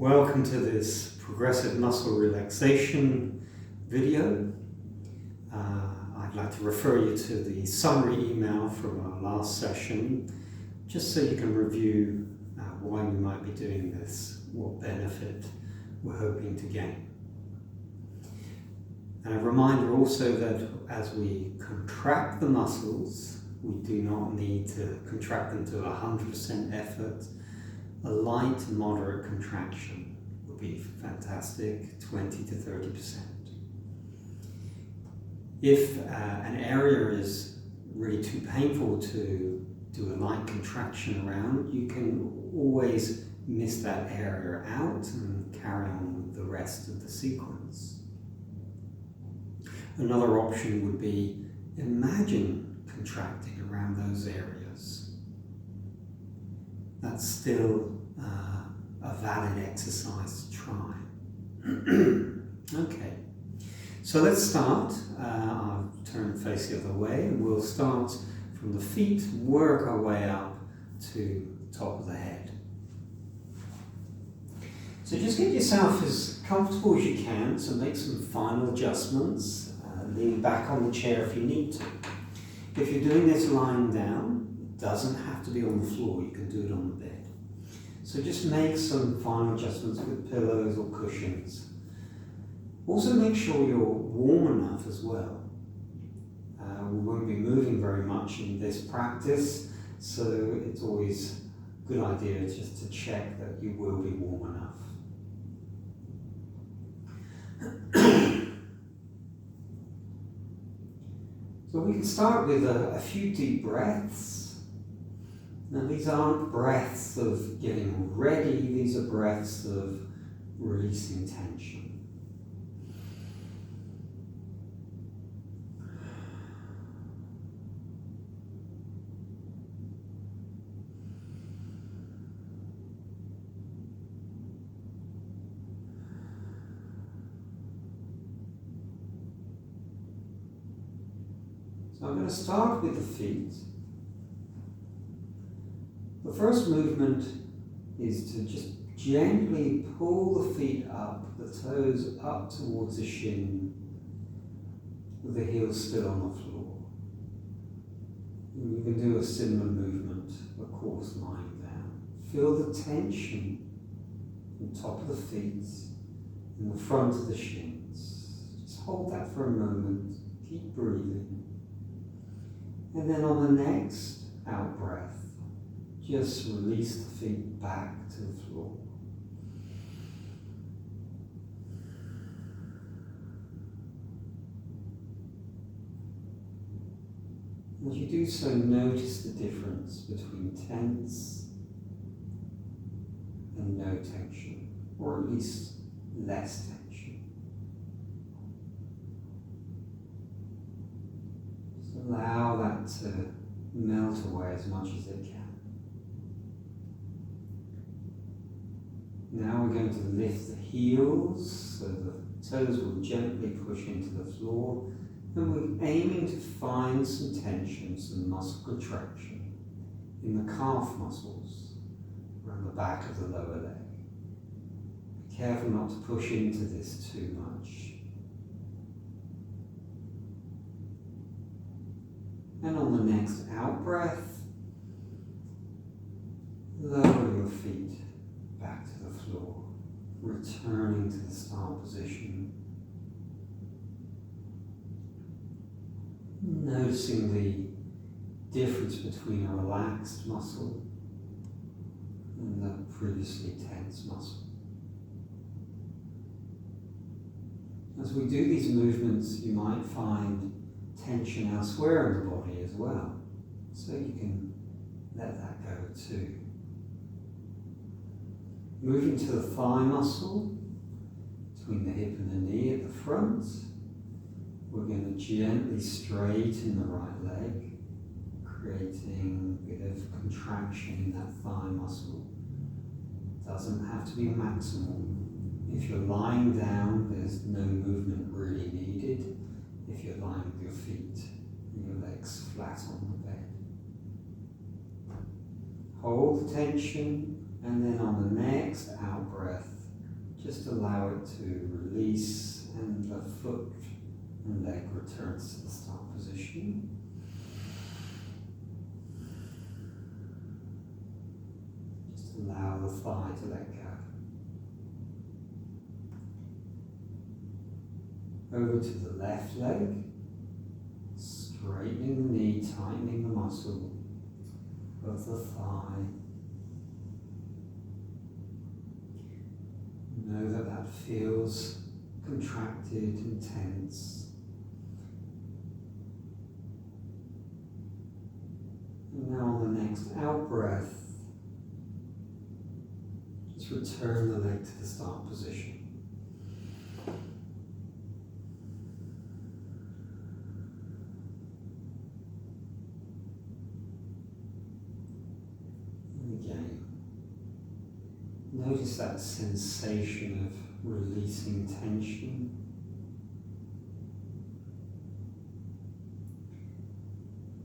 Welcome to this progressive muscle relaxation video. I'd like to refer you to the summary email from our last session, just so you can review why we might be doing this, what benefit we're hoping to gain. And a reminder also that as we contract the muscles, we do not need to contract them to 100% effort. A light to moderate contraction would be fantastic, 20 to 30%. If an area is really too painful to do a light contraction around, you can always miss that area out and carry on with the rest of the sequence. Another option would be imagine contracting around those areas. That's still a valid exercise to try. Okay, so let's start. I'll turn and face the other way, and we'll start from the feet, work our way up to the top of the head. So just get yourself as comfortable as you can, so make some final adjustments. Lean back on the chair if you need to. If you're doing this lying down, it doesn't have to be on the floor, you can do it on the bed. So just make some final adjustments with pillows or cushions. Also make sure you're warm enough as well. We won't be moving very much in this practice, so it's always a good idea just to check that you will be warm enough. So we can start with a few deep breaths. Now these aren't breaths of getting ready, these are breaths of releasing tension. So I'm going to start with the feet. The first movement is to just gently pull the feet up, the toes up towards the shin, with the heels still on the floor. And you can do a similar movement, of course, lying down. Feel the tension on top of the feet and the front of the shins. Just hold that for a moment. Keep breathing. And then on the next out breath, just release the feet back to the floor. As you do so, notice the difference between tense and no tension, or at least less tension. Allow that to melt away as much as it can. Now we're going to lift the heels so the toes will gently push into the floor, and we're aiming to find some tension, some muscle contraction in the calf muscles around the back of the lower leg. Be careful not to push into this too much. And on the next out breath, lower your feet back to the floor, returning to the start position. Noticing the difference between a relaxed muscle and the previously tense muscle. As we do these movements, you might find tension elsewhere in the body as well, so you can let that go too. Moving to the thigh muscle between the hip and the knee at the front, we're going to gently straighten the right leg, creating a bit of contraction in that thigh muscle. Doesn't have to be maximal. If you're lying down, there's no movement really needed. If you're lying with your feet and your legs flat on the bed. Hold the tension, and then on the next out breath, just allow it to release and the foot and leg returns to the start position. Just allow the thigh to let go. Over to the left leg, straightening the knee, tightening the muscle of the thigh. Know that that feels contracted and tense. And now on the next out breath, just return the leg to the start position. Notice that sensation of releasing tension.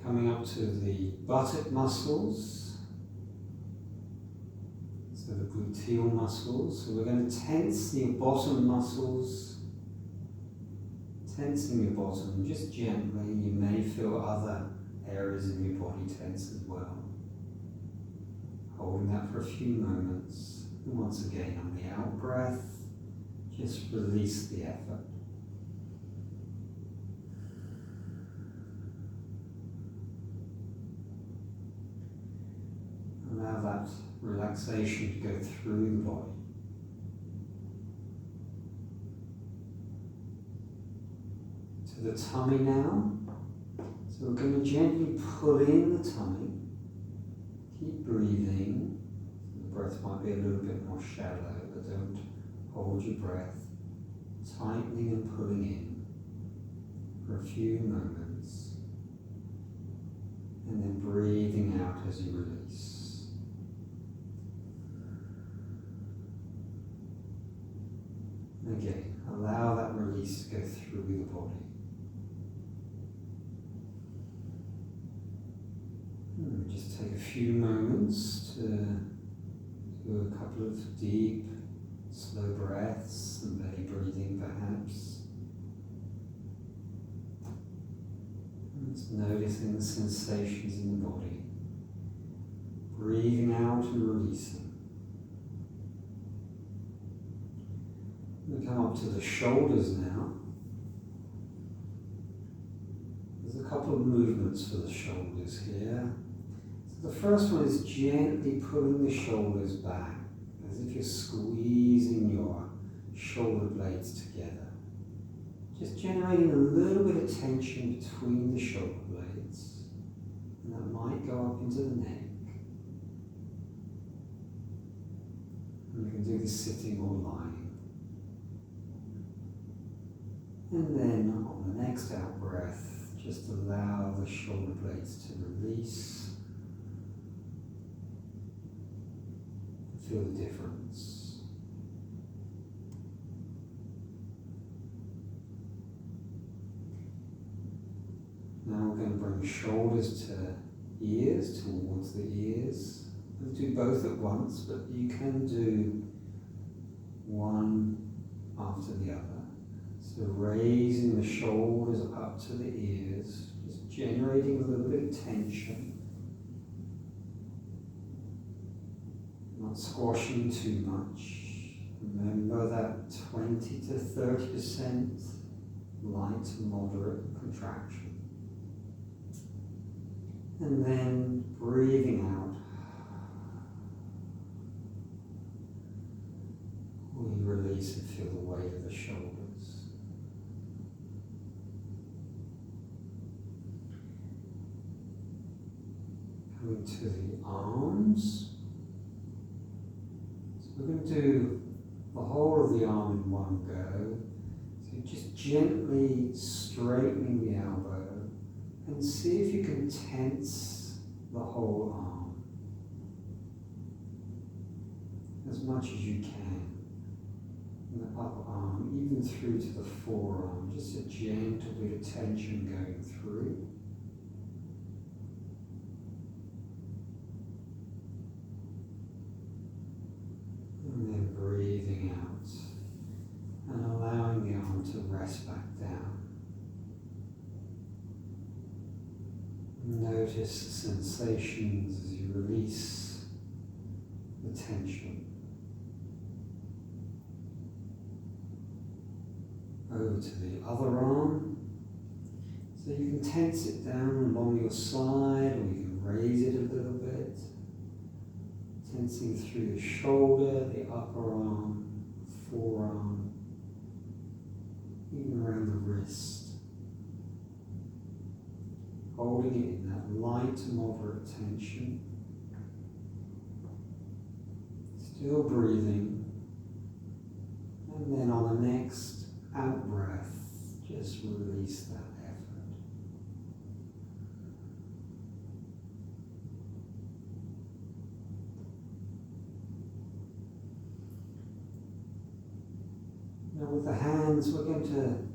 Coming up to the buttock muscles, so the gluteal muscles. So we're going to tense your bottom muscles, tensing your bottom just gently. You may feel other areas in your body tense as well. Holding that for a few moments. And once again, on the out breath, just release the effort. Allow that relaxation to go through the body. To the tummy now. So we're going to gently pull in the tummy. Keep breathing. The breath might be a little bit more shallow, but don't hold your breath. Tightening and pulling in for a few moments. And then breathing out as you release. And again, allow that release to go through the body. Just take a few moments to do a couple of deep, slow breaths and belly breathing perhaps. And just noticing the sensations in the body. Breathing out and releasing. We come up to the shoulders now. There's a couple of movements for the shoulders here. The first one is gently pulling the shoulders back, as if you're squeezing your shoulder blades together. Just generating a little bit of tension between the shoulder blades. And that might go up into the neck. And you can do this sitting or lying. And then on the next out breath, just allow the shoulder blades to release. Feel the difference. Now we're going to bring shoulders to ears, towards the ears. We'll do both at once, but you can do one after the other. So raising the shoulders up to the ears, just generating a little bit of tension. Not squashing too much. Remember that 20 to 30% light to moderate contraction. And then breathing out. We release and feel the weight of the shoulders. Coming to the arms. We're going to do the whole of the arm in one go. So just gently straightening the elbow and see if you can tense the whole arm as much as you can. In the upper arm, even through to the forearm, just a gentle bit of tension going through. And then breathing out. rest back down. Notice the sensations as you release the tension. Over to the other arm. So you can tense it down along your side, or you can raise it a little bit. Tensing through the shoulder, the upper arm, forearm, even around the wrist. Holding it in that light to moderate tension. Still breathing. And then on the next out breath, just release that effort. Now with the hands, we're going to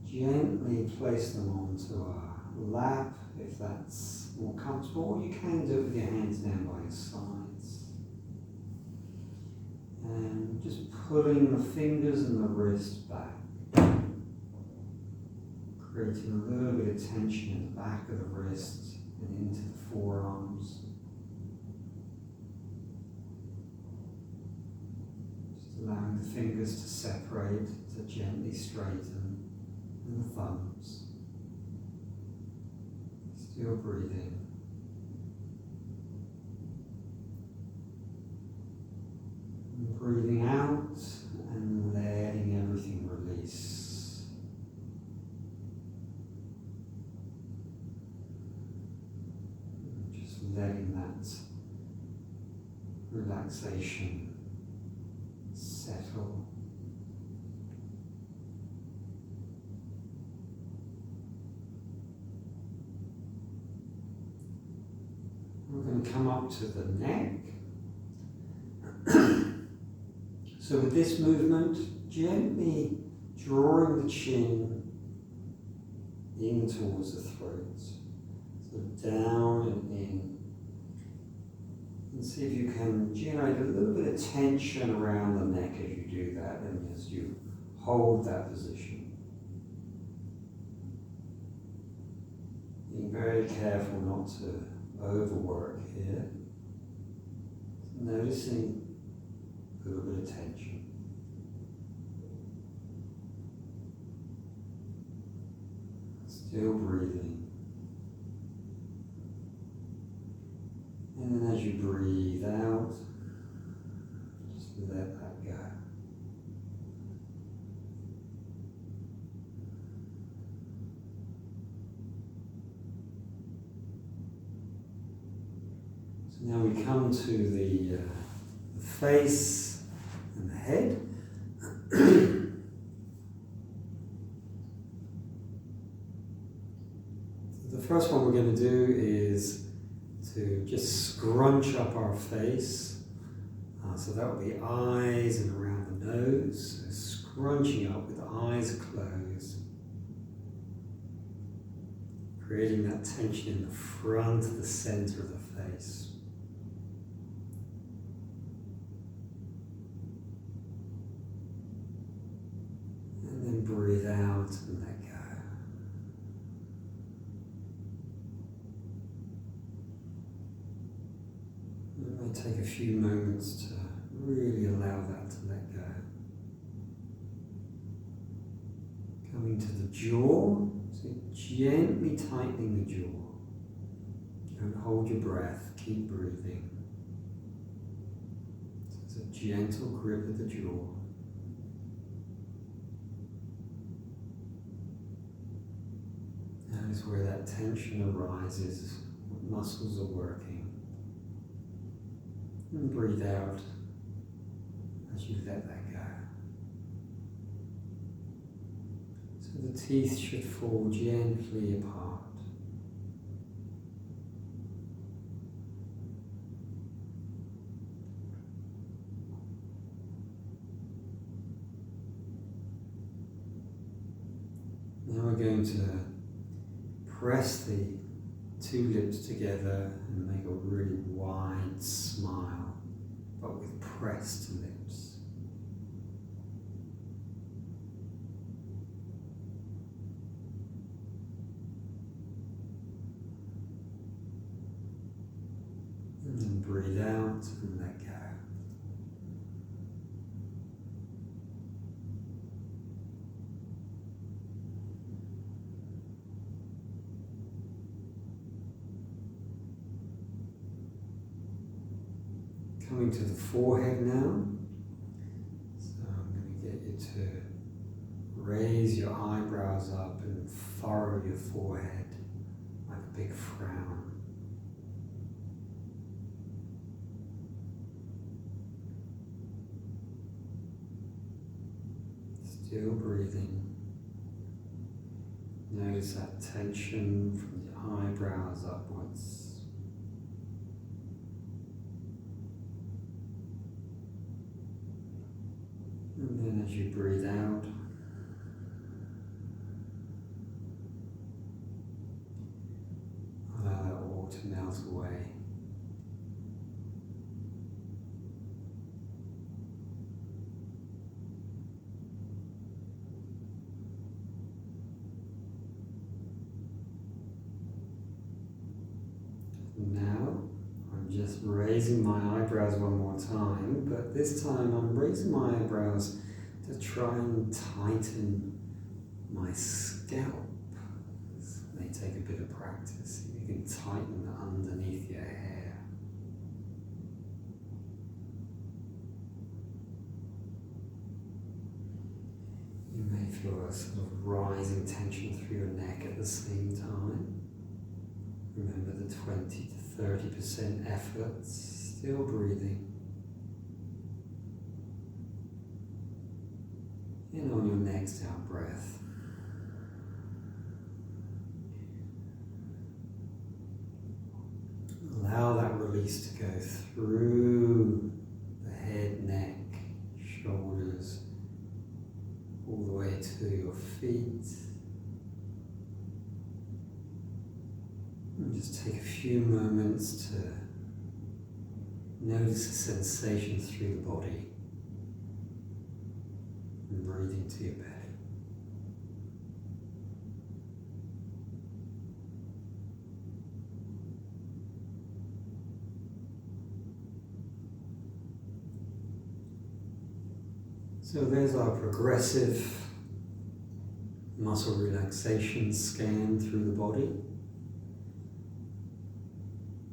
gently place them onto our lap if that's more comfortable, or you can do it with your hands down by your sides. And just pulling the fingers and the wrist back, creating a little bit of tension in the back of the wrists and into the forearms. Just allowing the fingers to separate, to gently straighten, and the thumbs. Still breathing. And breathing out and letting everything release. And just letting that relaxation settle. We're going to come up to the neck. So with this movement, gently drawing the chin in towards the throat. So down and in. And see if you can generate a little bit of tension around the neck as you do that and as you hold that position. Being very careful not to overwork here. Noticing a little bit of tension. Still breathing. And then as you breathe out, just let that go. So now we come to the face and the head. The first one we're going to do is to just scrunch up our face. So that will be eyes and around the nose. So scrunching up with the eyes closed. Creating that tension in the front, the center of the face. And then breathe out and let go. It may take a few moments to really allow that to let go. Coming to the jaw, so gently tightening the jaw. Don't hold your breath, keep breathing. So it's a gentle grip of the jaw. That is where that tension arises, what muscles are working. And breathe out as you let that go. So the teeth should fall gently apart. Now we're going to press the two lips together and make a really wide smile, but with pressed lips. Coming to the forehead now. So I'm going to get you to raise your eyebrows up and furrow your forehead like a big frown. Still breathing. Notice that tension from the eyebrows upwards. And then as you breathe out, allow that all to melt away. Now, I'm just raising my eyebrows one more time, but this time I'm raising my eyebrows to try and tighten my scalp. This may take a bit of practice. You can tighten underneath your hair. You may feel a sort of rising tension through your neck at the same time. Remember the 20 to 30% effort, still breathing. And on your next out breath, allow that release to go through the head, neck, shoulders, all the way to your feet. And just take a few moments to notice the sensations through the body and breathe into your belly. So there's our progressive muscle relaxation scan through the body.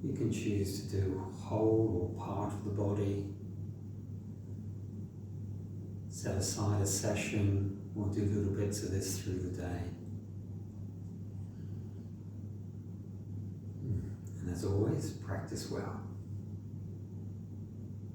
You can choose to do whole or part of the body. Set aside a session or do little bits of this through the day. And as always, practice well.